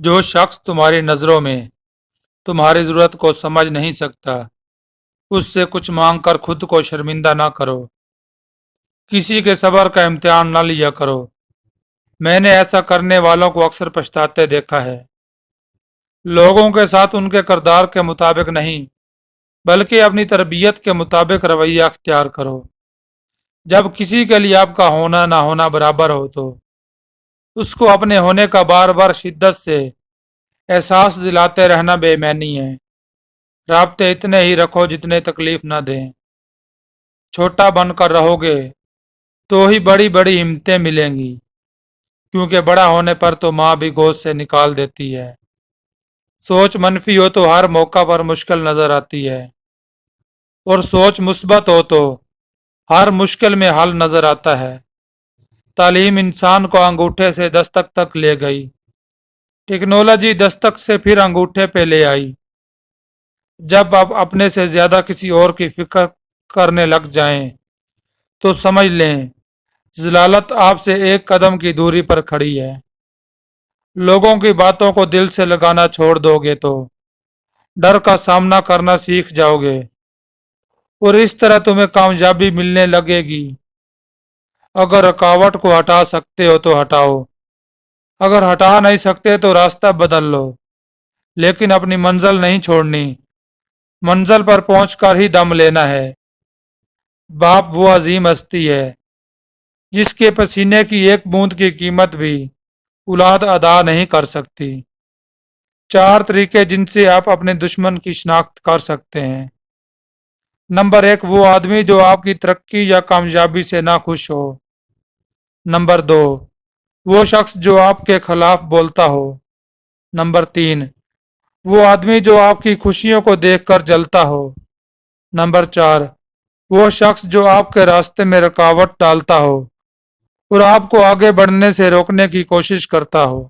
جو شخص تمہاری نظروں میں تمہاری ضرورت کو سمجھ نہیں سکتا اس سے کچھ مانگ کر خود کو شرمندہ نہ کرو۔ کسی کے صبر کا امتحان نہ لیا کرو۔ میں نے ایسا کرنے والوں کو اکثر پچھتاتے دیکھا ہے۔ لوگوں کے ساتھ ان کے کردار کے مطابق نہیں بلکہ اپنی تربیت کے مطابق رویہ اختیار کرو۔ جب کسی کے لیے آپ کا ہونا نہ ہونا برابر ہو تو اس کو اپنے ہونے کا بار بار شدت سے احساس دلاتے رہنا بے معنی ہے۔ رابطے اتنے ہی رکھو جتنے تکلیف نہ دیں۔ چھوٹا بن کر رہو گے تو ہی بڑی بڑی ہمتیں ملیں گی، کیونکہ بڑا ہونے پر تو ماں بھی گود سے نکال دیتی ہے۔ سوچ منفی ہو تو ہر موقع پر مشکل نظر آتی ہے، اور سوچ مثبت ہو تو ہر مشکل میں حل نظر آتا ہے۔ تعلیم انسان کو انگوٹھے سے دستک تک لے گئی، ٹیکنالوجی دستک سے پھر انگوٹھے پہ لے آئی۔ جب آپ اپنے سے زیادہ کسی اور کی فکر کرنے لگ جائیں تو سمجھ لیں ضلالت آپ سے ایک قدم کی دوری پر کھڑی ہے۔ لوگوں کی باتوں کو دل سے لگانا چھوڑ دو گے تو ڈر کا سامنا کرنا سیکھ جاؤ گے، اور اس طرح تمہیں کامیابی ملنے لگے گی۔ اگر رکاوٹ کو ہٹا سکتے ہو تو ہٹاؤ، اگر ہٹا نہیں سکتے تو راستہ بدل لو، لیکن اپنی منزل نہیں چھوڑنی۔ منزل پر پہنچ کر ہی دم لینا ہے۔ باپ وہ عظیم ہستی ہے جس کے پسینے کی ایک بوند کی قیمت بھی اولاد ادا نہیں کر سکتی۔ 4 طریقے جن سے آپ اپنے دشمن کی شناخت کر سکتے ہیں۔ نمبر 1، وہ آدمی جو آپ کی ترقی یا کامیابی سے ناخوش ہو۔ نمبر 2، وہ شخص جو آپ کے خلاف بولتا ہو۔ نمبر 3، وہ آدمی جو آپ کی خوشیوں کو دیکھ کر جلتا ہو۔ نمبر 4، وہ شخص جو آپ کے راستے میں رکاوٹ ڈالتا ہو اور آپ کو آگے بڑھنے سے روکنے کی کوشش کرتا ہو۔